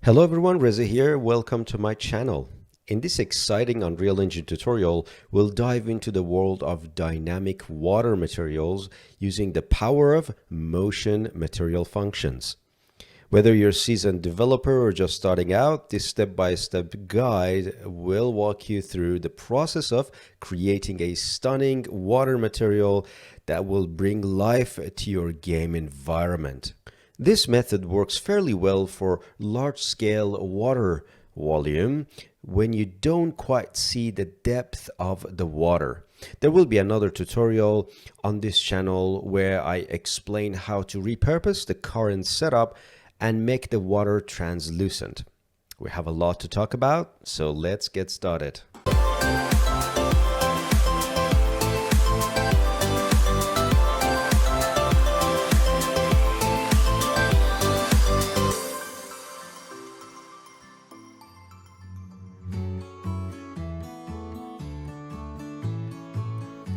Hello everyone, Reza here. Welcome to my channel. In this exciting Unreal Engine tutorial, we'll dive into the world of dynamic water materials using the power of motion material functions. Whether you're a seasoned developer or just starting out, this step-by-step guide will walk you through the process of creating a stunning water material that will bring life to your game environment. This method works fairly well for large-scale water volume when you don't quite see the depth of the water. There will be another tutorial on this channel where I explain how to repurpose the current setup and make the water translucent. We have a lot to talk about, so let's get started.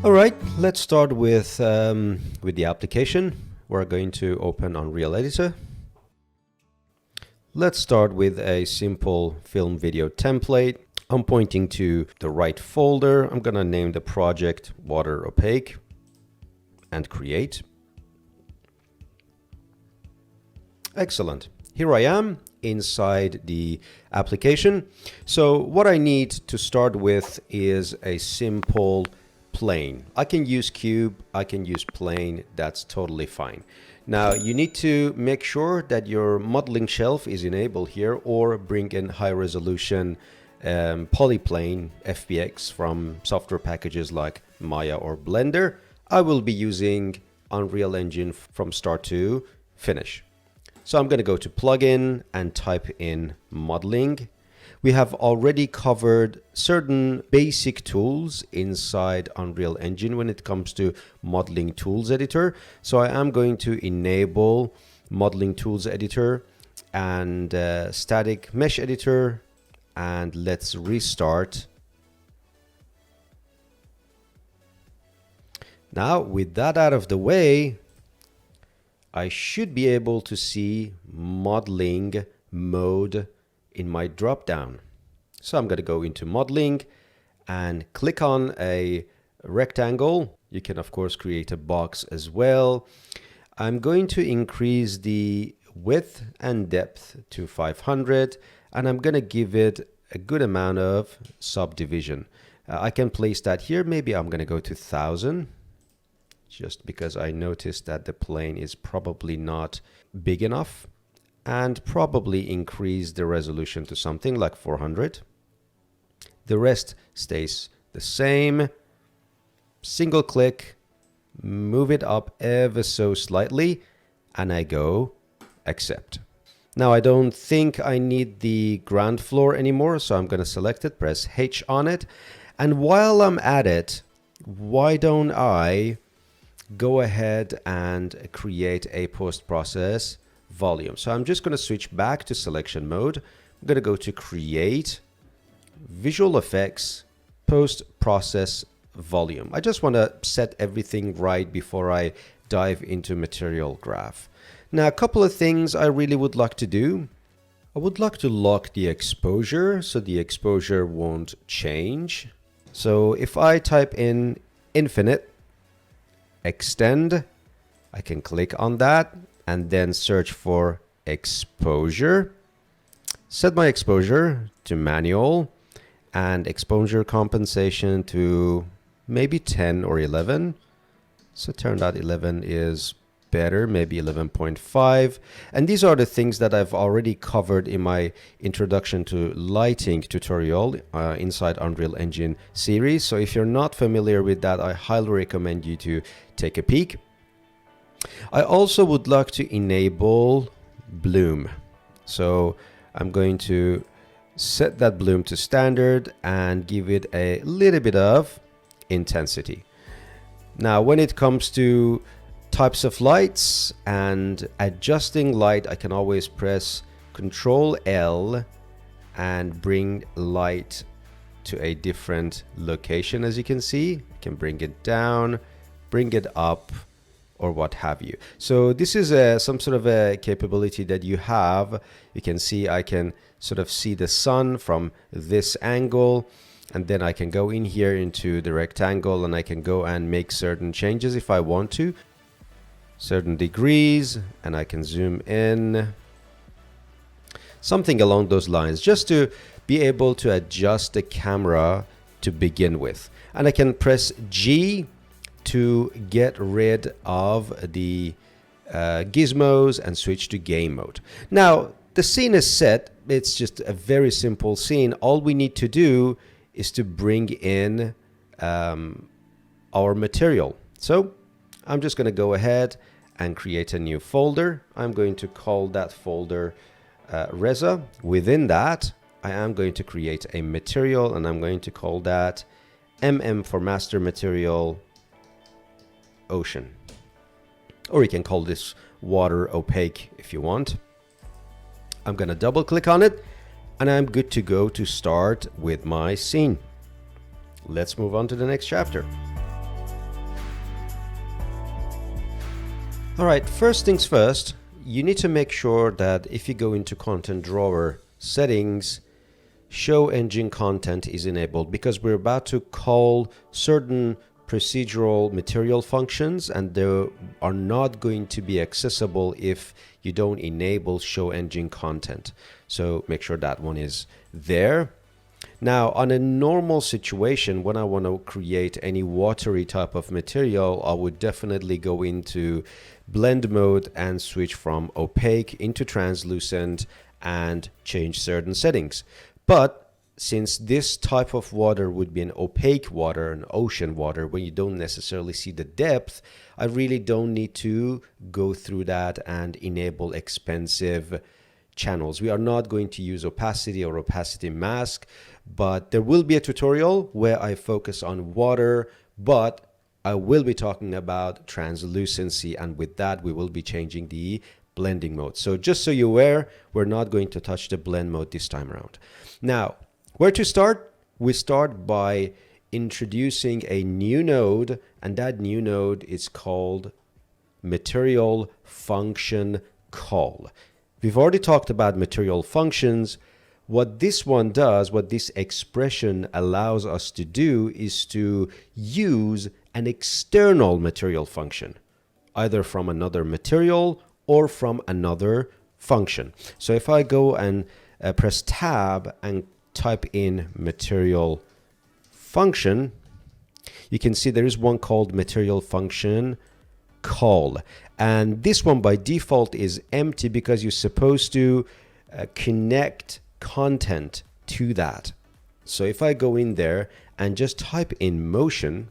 All right, let's start with the application. We're going to open Unreal Editor. Let's start with a simple film video template. I'm pointing to the right folder. I'm going to name the project Water Opaque and create. Excellent. Here I am inside the application. So what I need to start with is a simple plane. I can use cube, I can use plane, that's totally fine. Now you need to make sure that your modeling shelf is enabled here, or bring in high resolution polyplane FBX from software packages like Maya or Blender. I will be using Unreal Engine from start to finish. So I'm going to go to plugin and type in modeling. We have already covered certain basic tools inside Unreal Engine when it comes to modeling tools editor. So I am going to enable modeling tools editor and static mesh editor, and let's restart. Now with that out of the way, I should be able to see modeling mode in my drop down. So I'm going to go into modeling and click on a rectangle. You can of course create a box as well. I'm going to increase the width and depth to 500, and I'm going to give it a good amount of subdivision. I can place that here. Maybe I'm going to go to 1000, just because I noticed that the plane is probably not big enough, and probably increase the resolution to something like 400. The rest stays the same. Single click, move it up ever so slightly, and I go accept. Now I don't think I need the ground floor anymore, so I'm going to select it, press H on it. And while I'm at it, why don't I go ahead and create a post-process volume. So I'm just going to switch back to selection mode. I'm going to go to create, visual effects, post-process volume. I just want to set everything right before I dive into material graph. Now a couple of things I really would like to do. I would like to lock the exposure so the exposure won't change. So if I type in infinite, extend, I can click on that and then search for exposure. Set my exposure to manual and exposure compensation to maybe 10 or 11. So it turned out 11 is better, maybe 11.5. And these are the things that I've already covered in my introduction to lighting tutorial inside Unreal Engine series. So if you're not familiar with that, I highly recommend you to take a peek. I also would like to enable bloom. So I'm going to set that bloom to standard and give it a little bit of intensity. Now when it comes to types of lights and adjusting light, I can always press Ctrl L and bring light to a different location. As you can see, I can bring it down, bring it up, or what have you. So this is some sort of a capability that you have. You can see I can sort of see the sun from this angle, and then I can go in here into the rectangle and I can go and make certain changes if I want to, certain degrees, and I can zoom in, something along those lines, just to be able to adjust the camera to begin with. And I can press G to get rid of the gizmos and switch to game mode. Now, the scene is set. It's just a very simple scene. All we need to do is to bring in our material. So I'm just going to go ahead and create a new folder. I'm going to call that folder Reza. Within that, I am going to create a material, and I'm going to call that MM for master material ocean. Or you can call this water opaque if you want. I'm going to double click on it, and I'm good to go to start with my scene. Let's move on to the next chapter. All right, first things first, you need to make sure that if you go into content drawer settings, show engine content is enabled, because we're about to call certain procedural material functions, and they are not going to be accessible if you don't enable show engine content. So make sure that one is there. Now, on a normal situation, when I want to create any watery type of material, I would definitely go into blend mode and switch from opaque into translucent and change certain settings. But since this type of water would be an opaque water, an ocean water, where you don't necessarily see the depth, I really don't need to go through that and enable expensive channels. We are not going to use opacity or opacity mask, but there will be a tutorial where I focus on water, but I will be talking about translucency, and with that we will be changing the blending mode. So just so you're aware, we're not going to touch the blend mode this time around. Now, where to start? We start by introducing a new node, and that new node is called material function call. We've already talked about material functions. What this one does, what this expression allows us to do, is to use an external material function, either from another material or from another function. So if I go and press tab and type in material function, you can see there is one called material function call, and this one by default is empty because you're supposed to connect content to that. So if I go in there and just type in motion,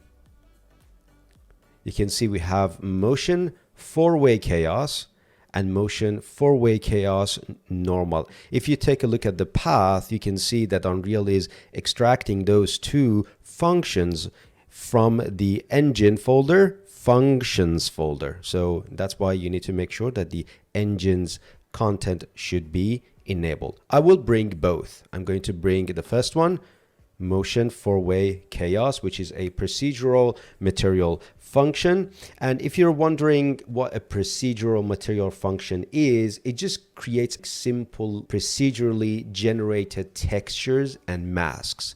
you can see we have motion 4-way chaos and motion 4-way chaos normal. If you take a look at the path, you can see that Unreal is extracting those two functions from the engine folder, functions folder. So that's why you need to make sure that the engine's content should be enabled. I will bring both. I'm going to bring the first one, motion 4-way chaos, which is a procedural material function. And if you're wondering what a procedural material function is, it just creates simple procedurally generated textures and masks.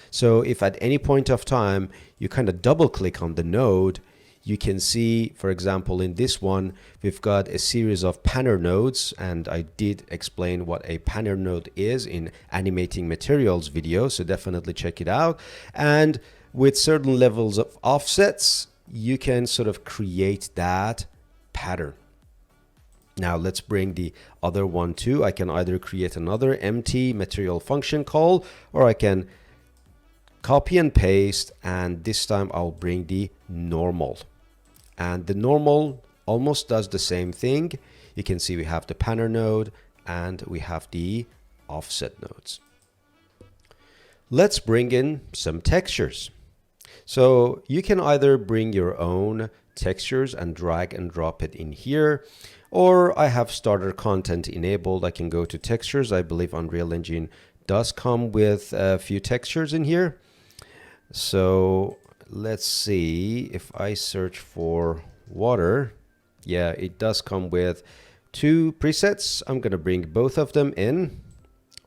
So if at any point of time you kind of double click on the node, you can see, for example, in this one, we've got a series of panner nodes, and I did explain what a panner node is in animating materials video, so definitely check it out. And with certain levels of offsets, you can sort of create that pattern. Now let's bring the other one too. I can either create another empty material function call, or I can copy and paste, and this time I'll bring the normal. And the normal almost does the same thing. You can see we have the panner node and we have the offset nodes. Let's bring in some textures. So you can either bring your own textures and drag and drop it in here, or I have starter content enabled. I can go to textures. I believe Unreal Engine does come with a few textures in here. So let's see, if I search for water, Yeah, it does come with 2 presets. I'm going to bring both of them in.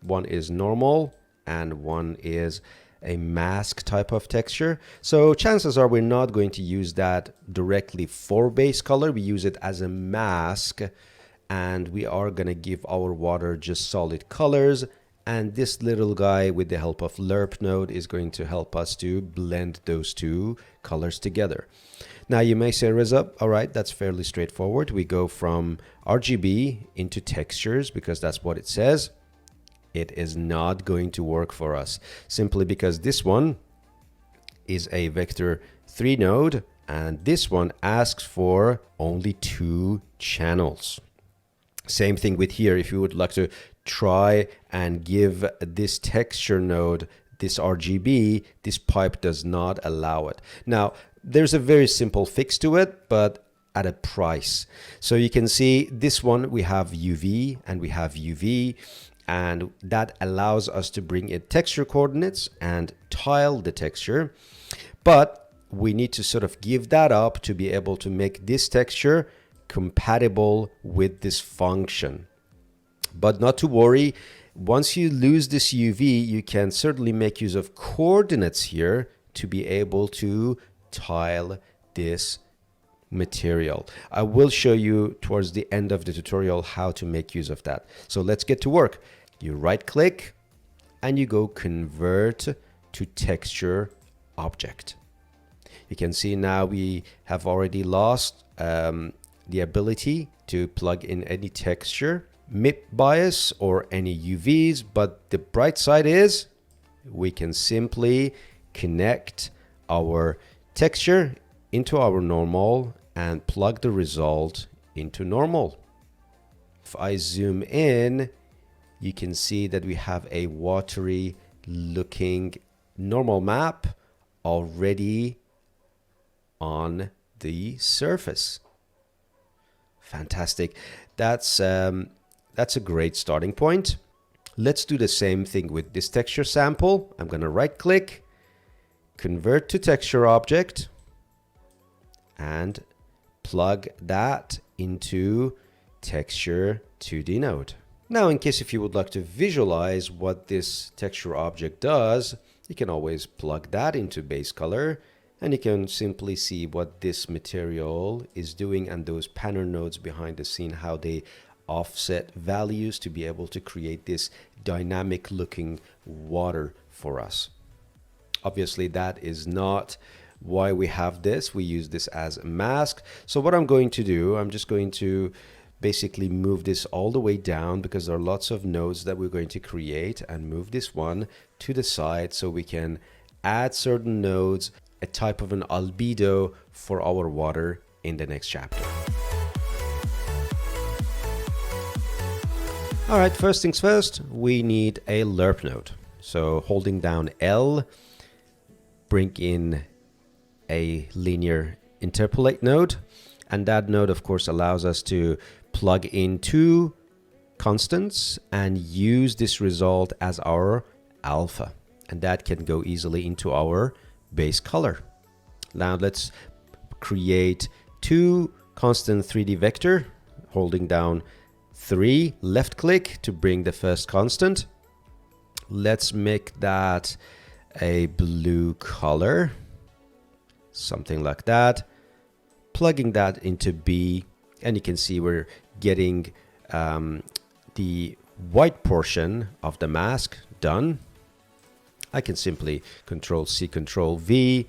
One is normal and one is a mask type of texture. So chances are we're not going to use that directly for base color. We use it as a mask, and we are going to give our water just solid colors. And this little guy with the help of lerp node is going to help us to blend those 2 colors together. Now you may say, Reza, all right, that's fairly straightforward. We go from RGB into textures because that's what it says. It is not going to work for us simply because this one is a vector 3 node and this one asks for only 2 channels. Same thing with here. If you would like to try and give this texture node this RGB, this pipe does not allow it. Now, there's a very simple fix to it, but at a price. So you can see this one, we have UV and we have UV, and that allows us to bring in texture coordinates and tile the texture. But we need to sort of give that up to be able to make this texture compatible with this function. But not to worry, once you lose this UV, you can certainly make use of coordinates here to be able to tile this material. I will show you towards the end of the tutorial how to make use of that. So let's get to work. You right click and you go convert to texture object. You can see now we have already lost the ability to plug in any texture, MIP bias or any UVs, but the bright side is we can simply connect our texture into our normal and plug the result into normal. If I zoom in, you can see that we have a watery looking normal map already on the surface. Fantastic. That's a great starting point. Let's do the same thing with this texture sample. I'm going to right click, convert to texture object, and plug that into texture 2D node. Now, in case if you would like to visualize what this texture object does, you can always plug that into base color and you can simply see what this material is doing and those pattern nodes behind the scene, how they offset values to be able to create this dynamic looking water for us. Obviously, that is not why we have this. We use this as a mask. So what I'm going to do, I'm just going to basically move this all the way down because there are lots of nodes that we're going to create, and move this one to the side so we can add certain nodes, a type of an albedo for our water in the next chapter. All right, first things first, we need a lerp node. So holding down L, bring in a linear interpolate node, and that node of course allows us to plug in 2 constants and use this result as our alpha, and that can go easily into our base color. Now let's create 2 constant 3D vector, holding down 3, left click to bring the first constant. Let's make that a blue color, something like that. Plugging that into B, and you can see we're getting the white portion of the mask done. I can simply Control C, Control V,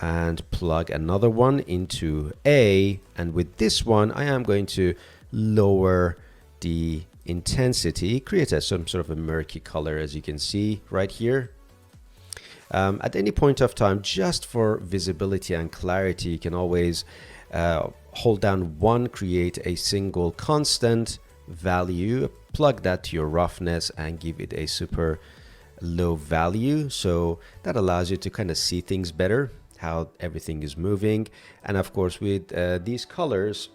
and plug another one into A. And with this one, I am going to lower the intensity, create some sort of a murky color, as you can see right here. At any point of time, just for visibility and clarity, you can always hold down 1, create a single constant value, plug that to your roughness and give it a super low value. So that allows you to kind of see things better, how everything is moving. And of course, with these colors,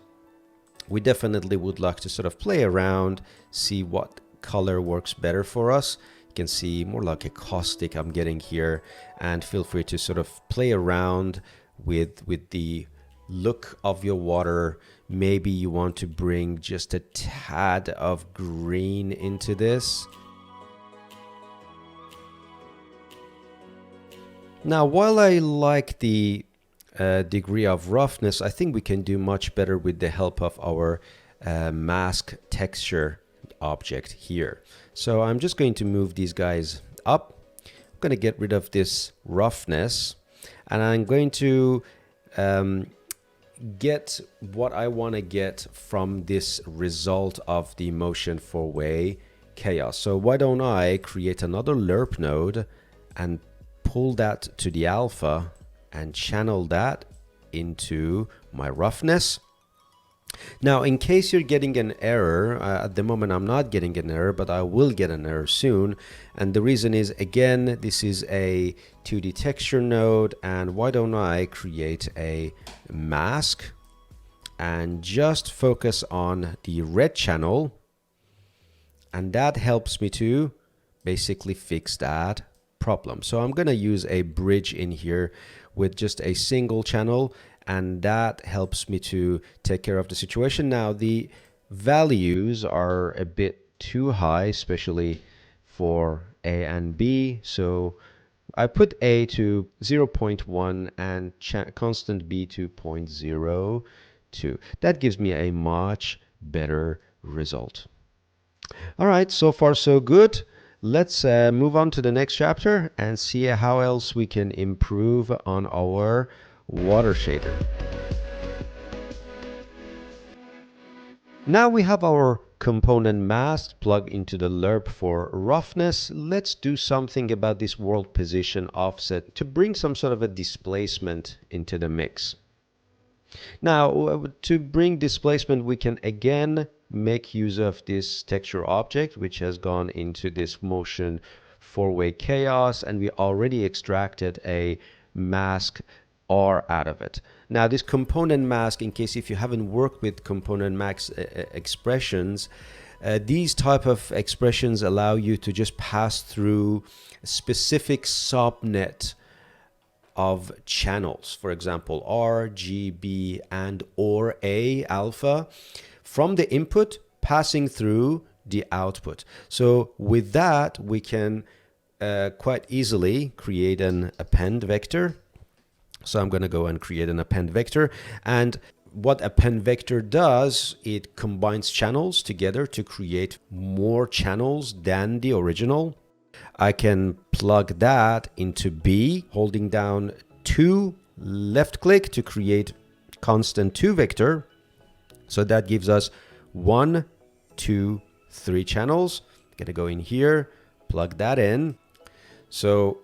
we definitely would like to sort of play around, see what color works better for us. You can see more like a caustic I'm getting here, and feel free to sort of play around with the look of your water Maybe you want to bring just a tad of green into this. Now, while I like the degree of roughness, I think we can do much better with the help of our mask texture object here. So I'm just going to move these guys up. I'm going to get rid of this roughness, and I'm going to get what I want to get from this result of the motion four-way chaos. So why don't I create another lerp node and pull that to the alpha and channel that into my roughness. Now, in case you're getting an error, at the moment I'm not getting an error, but I will get an error soon. And the reason is, again, this is a 2D texture node, and why don't I create a mask and just focus on the red channel, and that helps me to basically fix that problem. So I'm going to use a bridge in here with just a single channel, and that helps me to take care of the situation. Now, the values are a bit too high, especially for A and B. So I put A to 0.1 and constant B to 0.02. That gives me a much better result. All right, so far so good. Let's move on to the next chapter and see how else we can improve on our water shader. Now we have our component mask plugged into the lerp for roughness. Let's do something about this world position offset to bring some sort of a displacement into the mix. Now, to bring displacement, we can again make use of this texture object, which has gone into this motion four-way chaos, and we already extracted a mask R out of it. Now, this component mask, in case if you haven't worked with component mask expressions, these type of expressions allow you to just pass through a specific subnet of channels, for example, R, G, B, and or A alpha, from the input passing through the output. So with that, we can quite easily create an append vector. So I'm going to go and create an append vector. And what append vector does, it combines channels together to create more channels than the original. I can plug that into B, holding down 2, left click to create constant 2 vector. So that gives us 1, 2, 3 channels. I'm going to go in here, plug that in. So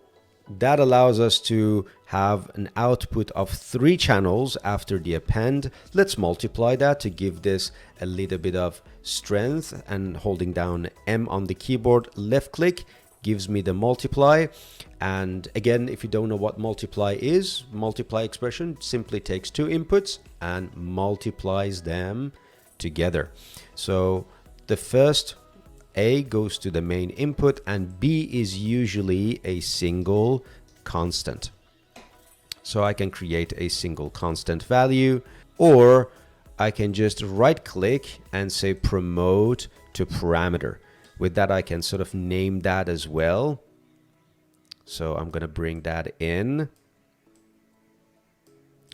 that allows us to have an output of 3 channels after the append. Let's multiply that to give this a little bit of strength, and holding down M on the keyboard, left click, gives me the multiply. And again, if you don't know what multiply is, multiply expression simply takes 2 inputs and multiplies them together. So the first A goes to the main input, and B is usually a single constant. So I can create a single constant value, or I can just right click and say promote to parameter. With that, I can sort of name that as well. So I'm going to bring that in.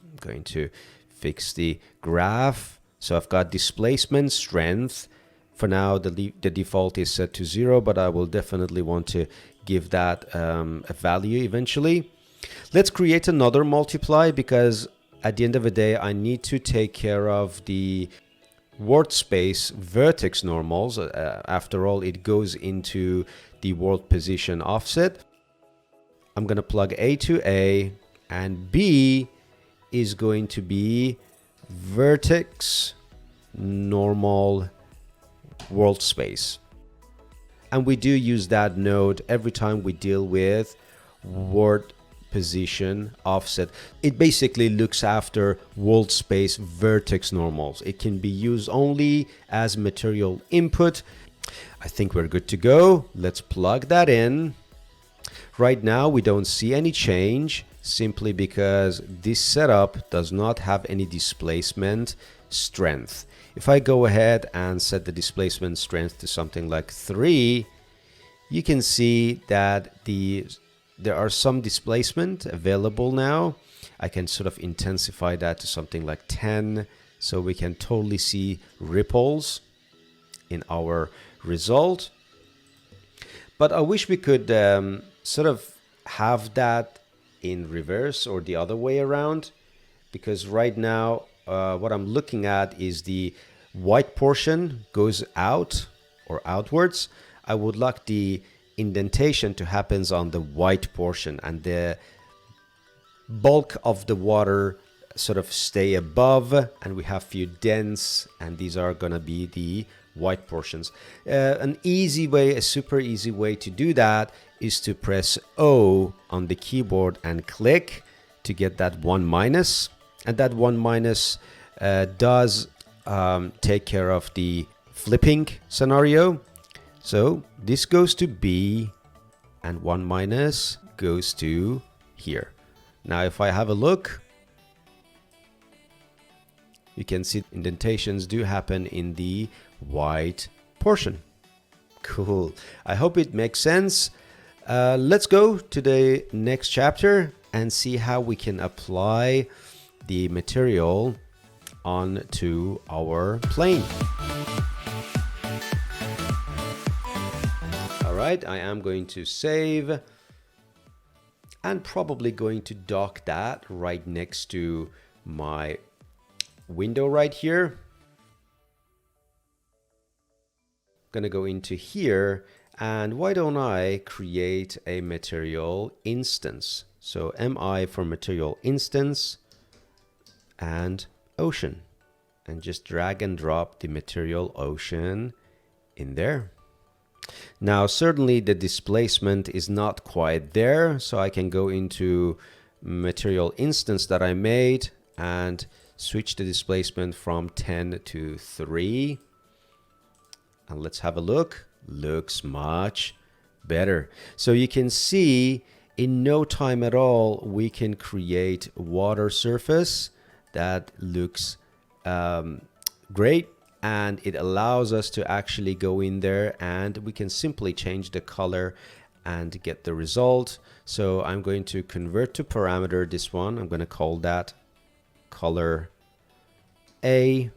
I'm going to fix the graph. So I've got displacement, strength. For now, the default is set to 0, but I will definitely want to give that a value eventually. Let's create another multiply, because at the end of the day, I need to take care of the world space vertex normals. After all, it goes into the world position offset. I'm going to plug A to A, and B is going to be vertex normal world space. And we do use that node every time we deal with world position offset. It basically looks after world space vertex normals. It can be used only as material input. I think we're good to go. Let's plug that in. Right now we don't see any change, simply because this setup does not have any displacement strength. If I go ahead and set the displacement strength to something like 3, you can see that there are some displacement available now. I can sort of intensify that to something like 10, so we can totally see ripples in our result. But I wish we could sort of have that in reverse or the other way around, because right now what I'm looking at is the white portion goes out or outwards. I would like the indentation to happen on the white portion and the bulk of the water sort of stay above, and we have few dents, and these are gonna be the white portions. An easy way, a super easy way to do that is to press O on the keyboard and click to get that 1-, and that 1- does take care of the flipping scenario. So this goes to B and 1- goes to here. Now if I have a look, you can see indentations do happen in the white portion. Cool. I hope it makes sense. Let's go to the next chapter and see how we can apply the material onto our plane. All right, I am going to save and probably going to dock that right next to my window right here. Gonna go into here, and why don't I create a material instance? So MI for material instance and ocean, and just drag and drop the material ocean in there. Now certainly the displacement is not quite there, so I can go into material instance that I made and switch the displacement from 10 to 3. And let's have a look. Looks much better. So you can see in no time at all, we can create water surface that looks great. And it allows us to actually go in there and we can simply change the color and get the result. So I'm going to convert to parameter this one. I'm going to call that color A.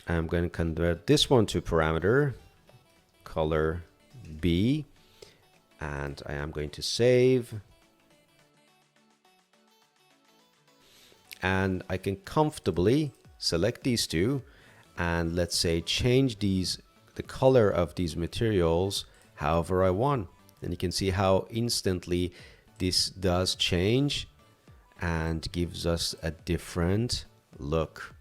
I'm going to convert this one to parameter color B, and I am going to save, and I can comfortably select these two and let's say change the color of these materials however I want, and you can see how instantly this does change and gives us a different look.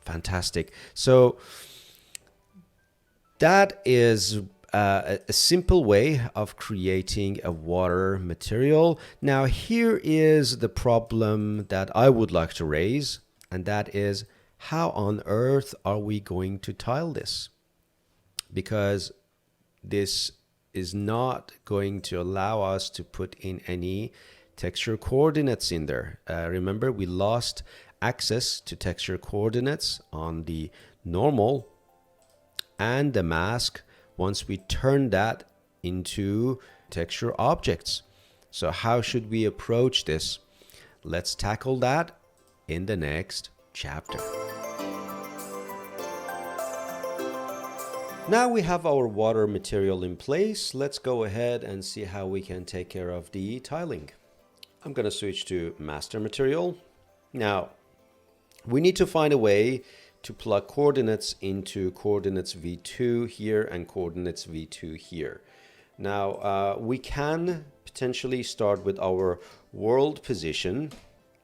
Fantastic. So that is a simple way of creating a water material. Now here is the problem that I would like to raise, and that is, how on earth are we going to tile this? Because this is not going to allow us to put in any texture coordinates in there. Remember, we lost access to texture coordinates on the normal and the mask once we turn that into texture objects. So how should we approach this? Let's tackle that in the next chapter. Now we have our water material in place. Let's go ahead and see how we can take care of the tiling. I'm going to switch to master material. Now we need to find a way to plug coordinates into coordinates v2 here and coordinates v2 here. Now we can potentially start with our world position,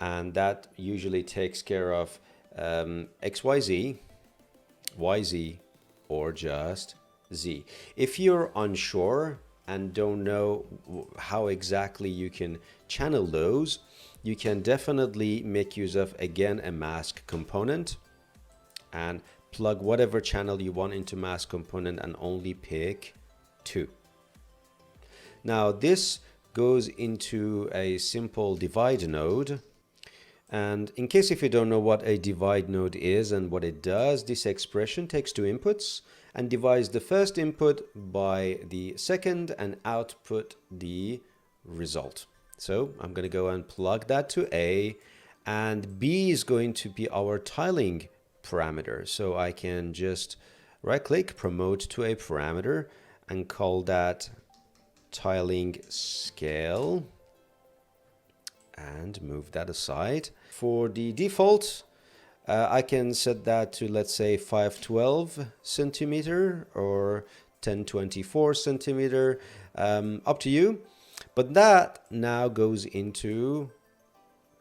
and that usually takes care of XYZ, YZ, or just Z. If you're unsure and don't know how exactly you can channel those, you can definitely make use of, again, a mask component and plug whatever channel you want into mask component and only pick 2. Now this goes into a simple divide node, And in case if you don't know what a divide node is and what it does, this expression takes two inputs and divides the first input by the second and output the result. So I'm going to go and plug that to A, and B is going to be our tiling parameter. So I can just right click, promote to a parameter, and call that tiling scale, and move that aside. For the default, I can set that to, let's say, 512 centimeter or 1024 centimeter, up to you. But that now goes into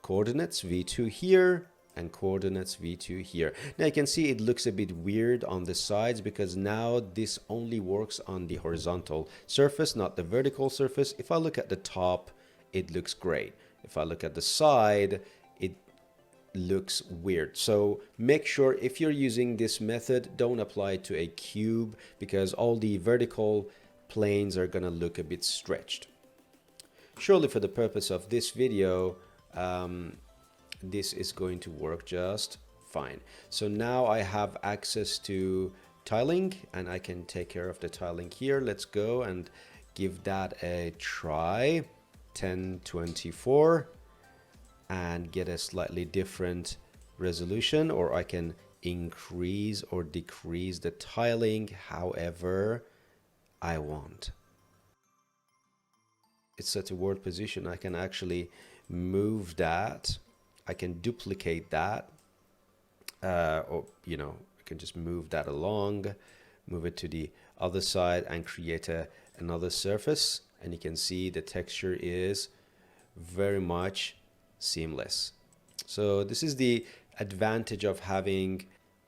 coordinates v2 here and coordinates v2 here. Now you can see it looks a bit weird on the sides because now this only works on the horizontal surface, not the vertical surface. If I look at the top, it looks great. If I look at the side, it looks weird. So make sure if you're using this method, don't apply it to a cube because all the vertical planes are gonna look a bit stretched. Surely for the purpose of this video, this is going to work just fine. So now I have access to tiling and I can take care of the tiling here. Let's go and give that a try. 1024 and get a slightly different resolution, or I can increase or decrease the tiling however I want. It's set to world position. I can actually move that. I can duplicate that, or I can just move that along, move it to the other side and create another surface. And you can see the texture is very much seamless. So this is the advantage of having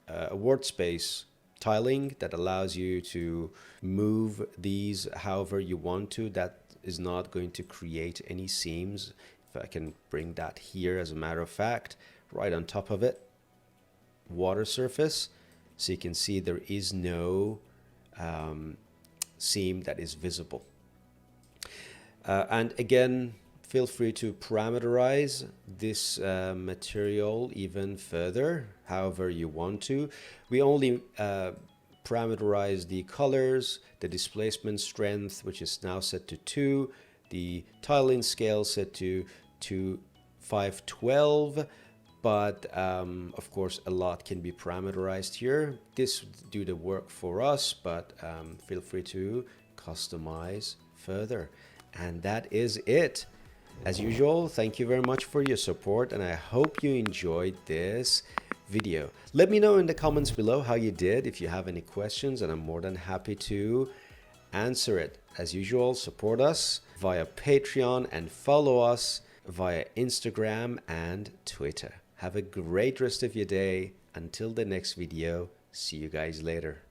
a workspace tiling that allows you to move these however you want to. That is not going to create any seams. If I can bring that here, as a matter of fact, right on top of it, water surface, so you can see there is no seam that is visible. And again, feel free to parameterize this material even further, however you want to. We only parameterize the colors, the displacement strength, which is now set to 2, the tiling scale set to 512, but of course a lot can be parameterized here. This do the work for us, but feel free to customize further. And that is it. As usual, thank you very much for your support, and I hope you enjoyed this video. Let me know in the comments below how you did, if you have any questions, and I'm more than happy to answer it. As usual, support us via Patreon and follow us via Instagram and Twitter. Have a great rest of your day. Until the next video, see you guys later.